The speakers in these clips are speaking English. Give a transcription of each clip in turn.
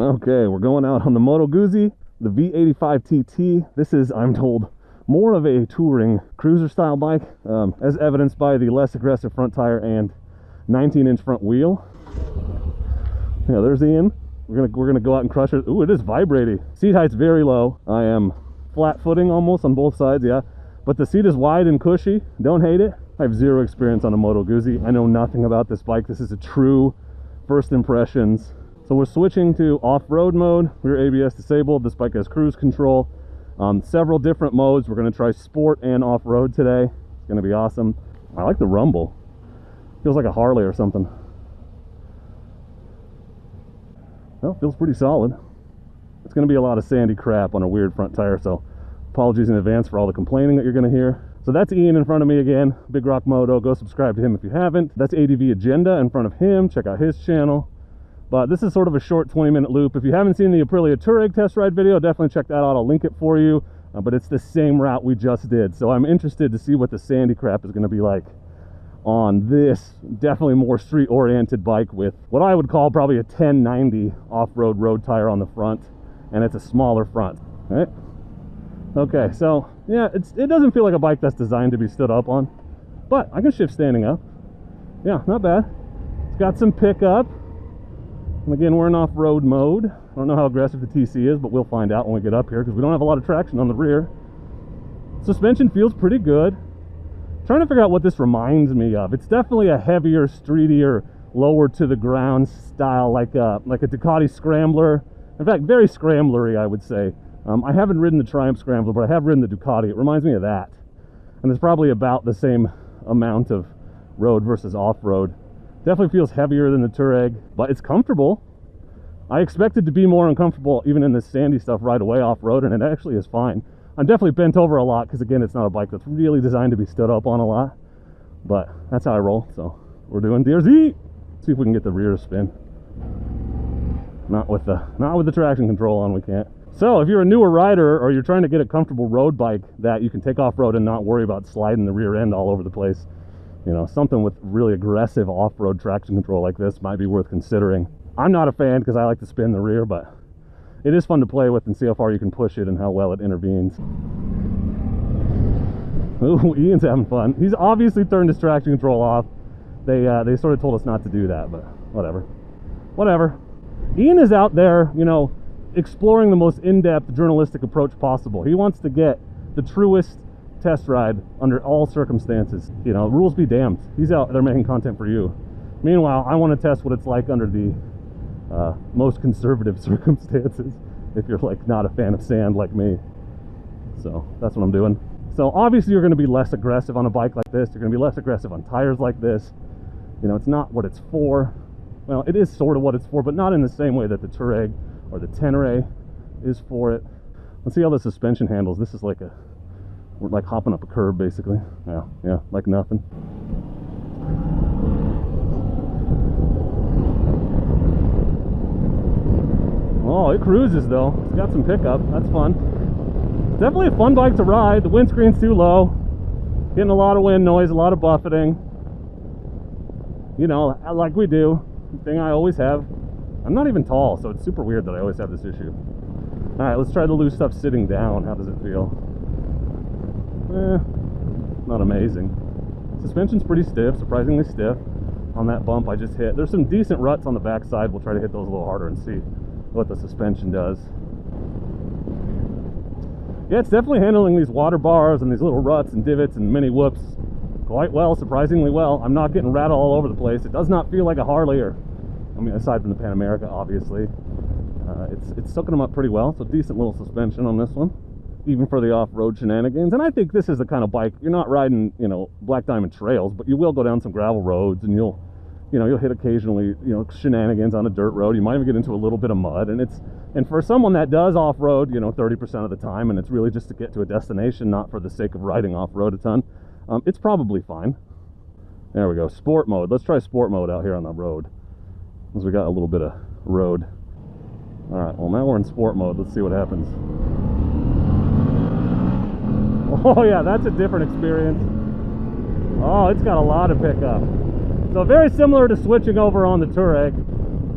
Okay, we're going out on the Moto Guzzi, the V85TT. This is, I'm told, more of a touring cruiser style bike, as evidenced by the less aggressive front tire and 19-inch front wheel. Yeah, there's Ian. We're gonna go out and crush it. Ooh, it is vibrating. Seat height's very low. I am flat footing almost on both sides, yeah. But the seat is wide and cushy. Don't hate it. I have zero experience on a Moto Guzzi. I know nothing about this bike. This is a true first impressions. So we're switching to off-road mode. Rear ABS disabled. This bike has cruise control. Several different modes. We're going to try sport and off-road today. It's going to be awesome. I like the rumble. Feels like a Harley or something. Well, feels pretty solid. It's going to be a lot of sandy crap on a weird front tire, so apologies in advance for all the complaining that you're going to hear. So that's Ian in front of me again, Big Rock Moto. Go subscribe to him if you haven't. That's ADV Agenda in front of him. Check out his channel. But this is sort of a short 20-minute loop. If you haven't seen the Aprilia Touareg test ride video, definitely check that out. I'll link it for you. But it's the same route we just did. So I'm interested to see what the sandy crap is going to be like on this definitely more street-oriented bike with what I would call probably a 1090 off-road road tire on the front. And it's a smaller front. All right? Okay, so yeah, it doesn't feel like a bike that's designed to be stood up on. But I can shift standing up. Yeah, not bad. It's got some pickup. And again, we're in off-road mode. I don't know how aggressive the TC is, but we'll find out when we get up here because we don't have a lot of traction on the rear. Suspension feels pretty good. I'm trying to figure out what this reminds me of. It's definitely a heavier, streetier, lower to the ground style, like a Ducati Scrambler. In fact, very scramblery, I would say. I haven't ridden the Triumph Scrambler, but I have ridden the Ducati. It reminds me of that. And it's probably about the same amount of road versus off-road. Definitely feels heavier than the Touareg, but it's comfortable. I expected to be more uncomfortable even in this sandy stuff right away off-road, and it actually is fine. I'm definitely bent over a lot because, again, it's not a bike that's really designed to be stood up on a lot. But that's how I roll, so we're doing DRZ. See if we can get the rear to spin. Not with the traction control on, we can't. So if you're a newer rider or you're trying to get a comfortable road bike that you can take off-road and not worry about sliding the rear end all over the place, you know, something with really aggressive off-road traction control like this might be worth considering. I'm not a fan because I like to spin the rear, but it is fun to play with and see how far you can push it and how well it intervenes. Ooh, Ian's having fun. He's obviously turned his traction control off. They sort of told us not to do that, but whatever. Ian is out there, you know, exploring the most in-depth journalistic approach possible. He wants to get the truest test ride under all circumstances. You know, rules be damned. He's out there making content for you. Meanwhile, I want to test what it's like under the most conservative circumstances, if you're like not a fan of sand like me. So that's what I'm doing. So obviously you're going to be less aggressive on a bike like this. You're going to be less aggressive on tires like this. You know, it's not what it's for. Well, it is sort of what it's for, but not in the same way that the Touareg or the Tenere is for it. Let's see how the suspension handles. This is like we're like hopping up a curb basically. Yeah, like nothing. Oh, it cruises though. It's got some pickup. That's fun. It's definitely a fun bike to ride. The windscreen's too low. Getting a lot of wind noise, a lot of buffeting. You know, like we do. Thing I always have. I'm not even tall, so it's super weird that I always have this issue. Alright, let's try the loose stuff sitting down. How does it feel? Not amazing. Suspension's pretty stiff, surprisingly stiff on that bump I just hit. There's some decent ruts on the back side. We'll try to hit those a little harder and see what the suspension does. Yeah, it's definitely handling these water bars and these little ruts and divots and mini whoops quite well, surprisingly well. I'm not getting rattled all over the place. It does not feel like a Harley, or, I mean, aside from the Pan America, obviously. It's soaking them up pretty well, so decent little suspension on this one, even for the off-road shenanigans. And I think this is the kind of bike, you're not riding, you know, Black Diamond trails, but you will go down some gravel roads, and you'll hit occasionally, you know, shenanigans on a dirt road. You might even get into a little bit of mud, and for someone that does off-road, you know, 30% of the time, and it's really just to get to a destination, not for the sake of riding off-road a ton, it's probably fine. There we go, sport mode. Let's try sport mode out here on the road, because we got a little bit of road. All right, well, now we're in sport mode. Let's see what happens. Oh yeah, that's a different experience. Oh, it's got a lot of pickup. So very similar to switching over on the Touareg.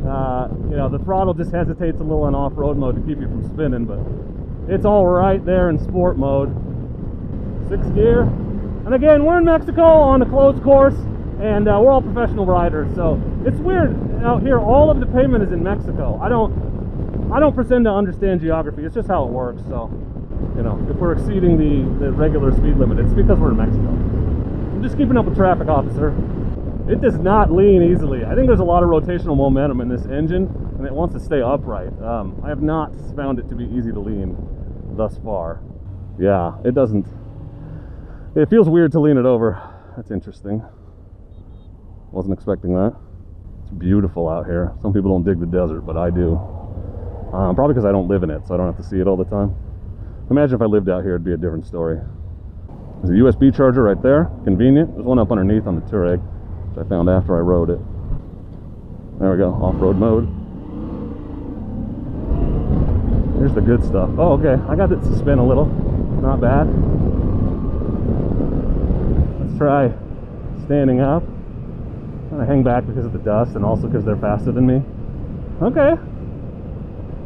You know, the throttle just hesitates a little in off-road mode to keep you from spinning, but it's all right there in sport mode. 6th gear. And again, we're in Mexico on a closed course, and we're all professional riders, so it's weird out here. All of the pavement is in Mexico. I don't pretend to understand geography. It's just how it works. So, you know, if we're exceeding the regular speed limit, it's because we're in Mexico. I'm just keeping up with traffic, officer. It does not lean easily. I think there's a lot of rotational momentum in this engine, and it wants to stay upright. I have not found it to be easy to lean thus far. Yeah, it doesn't. It feels weird to lean it over. That's interesting. Wasn't expecting that. It's beautiful out here. Some people don't dig the desert, but I do. Probably because I don't live in it, so I don't have to see it all the time. Imagine if I lived out here, it'd be a different story. There's a USB charger right there. Convenient. There's one up underneath on the Touareg, which I found after I rode it. There we go. Off-road mode. Here's the good stuff. Oh, okay. I got it to spin a little. Not bad. Let's try standing up. I'm gonna hang back because of the dust and also because they're faster than me. Okay.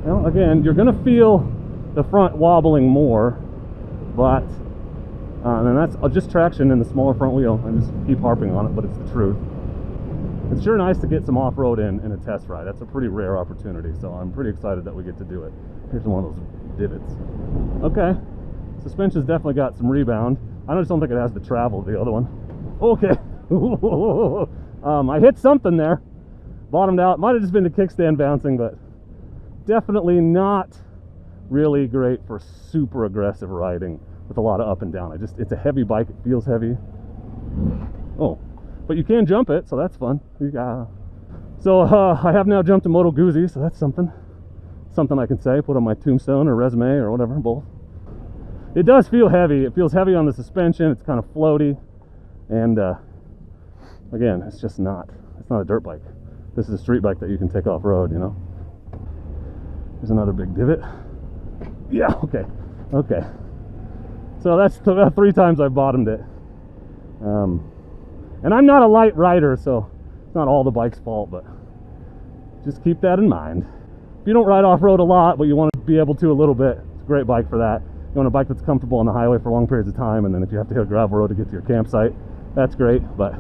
Well, again, you're gonna feel the front wobbling more, but and that's just traction in the smaller front wheel. I just keep harping on it, but it's the truth. It's sure nice to get some off-road in a test ride. That's a pretty rare opportunity, so I'm pretty excited that we get to do it. Here's one of those divots. Okay, suspension's definitely got some rebound. I just don't think it has the travel of the other one. Okay. I hit something there, bottomed out. Might have just been the kickstand bouncing, but definitely not really great for super aggressive riding with a lot of up and down. It's a heavy bike. It feels heavy. Oh, but you can jump it, so that's fun. So I have now jumped to Moto Guzzi, so that's something I can say, put on my tombstone or resume or whatever, both. It does feel heavy. It feels heavy on the suspension. It's kind of floaty, and again, it's not a dirt bike. This is a street bike that you can take off-road, you know. There's another big divot. Yeah, okay. So that's about 3 times I've bottomed it. And I'm not a light rider, so it's not all the bike's fault, but just keep that in mind. If you don't ride off-road a lot, but you want to be able to a little bit, it's a great bike for that. You want a bike that's comfortable on the highway for long periods of time, and then if you have to hit a gravel road to get to your campsite, that's great, but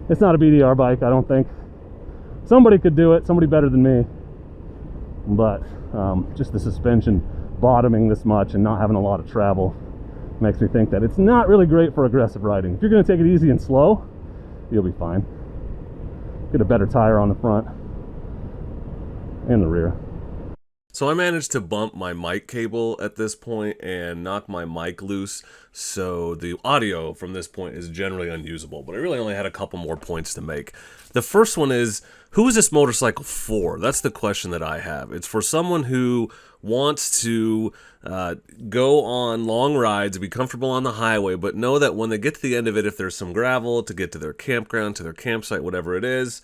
it's not a BDR bike, I don't think. Somebody could do it, somebody better than me, but just the suspension bottoming this much and not having a lot of travel makes me think that it's not really great for aggressive riding. If you're going to take it easy and slow, you'll be fine. Get a better tire on the front and the rear. So I managed to bump my mic cable at this point and knock my mic loose, so the audio from this point is generally unusable, but I really only had a couple more points to make. The first one is, who is this motorcycle for? That's the question that I have. It's for someone who wants to go on long rides, be comfortable on the highway, but know that when they get to the end of it, if there's some gravel to get to their campground, to their campsite, whatever it is,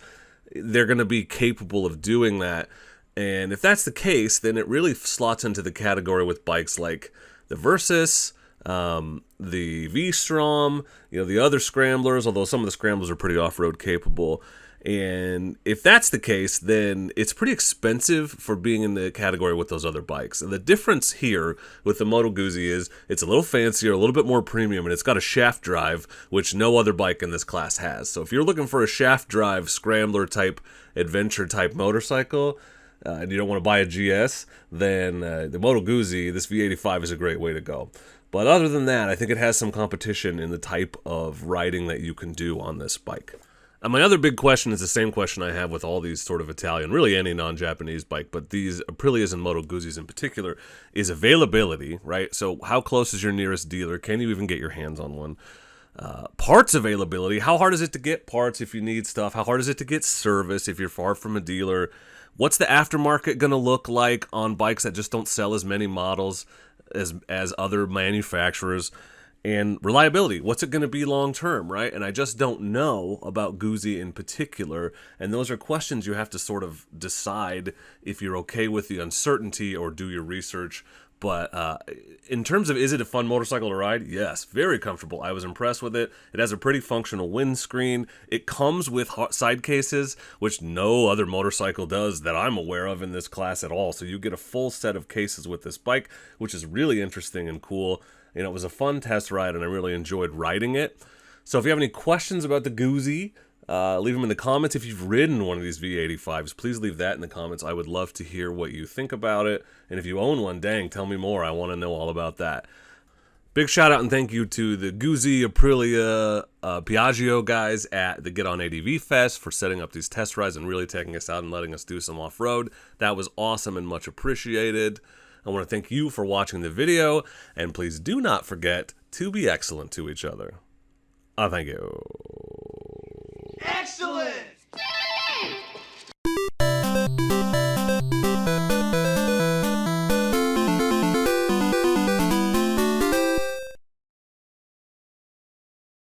they're going to be capable of doing that. And if that's the case, then it really slots into the category with bikes like the Versys, the V-Strom, the other scramblers, although some of the scramblers are pretty off-road capable. And if that's the case, then it's pretty expensive for being in the category with those other bikes. And the difference here with the Moto Guzzi is it's a little fancier, a little bit more premium, and it's got a shaft drive, which no other bike in this class has. So if you're looking for a shaft drive, scrambler type, adventure type motorcycle, and you don't want to buy a GS, then the Moto Guzzi, this V85, is a great way to go. But other than that, I think it has some competition in the type of riding that you can do on this bike. And my other big question is the same question I have with all these sort of Italian, really any non-Japanese bike, but these Aprilias and Moto Guzzis in particular, is availability, right? So how close is your nearest dealer? Can you even get your hands on one? Parts availability, how hard is it to get parts if you need stuff? How hard is it to get service if you're far from a dealer? What's the aftermarket going to look like on bikes that just don't sell as many models as other manufacturers? And reliability, what's it going to be long term, right? And I just don't know about Guzzi in particular, and those are questions you have to sort of decide if you're okay with the uncertainty or do your research But in terms of, is it a fun motorcycle to ride? Yes, very comfortable. I was impressed with it. It has a pretty functional windscreen. It comes with side cases, which no other motorcycle does that I'm aware of in this class at all. So you get a full set of cases with this bike, which is really interesting and cool. You know, it was a fun test ride, and I really enjoyed riding it. So if you have any questions about the Guzzi, leave them in the comments. If you've ridden one of these V85s, please leave that in the comments. I would love to hear what you think about it. And if you own one, dang, tell me more. I want to know all about that. Big shout out and thank you to the Guzzi, Aprilia, Piaggio guys at the Get On ADV Fest for setting up these test rides and really taking us out and letting us do some off-road. That was awesome and much appreciated. I want to thank you for watching the video, and please do not forget to be excellent to each other. Thank you.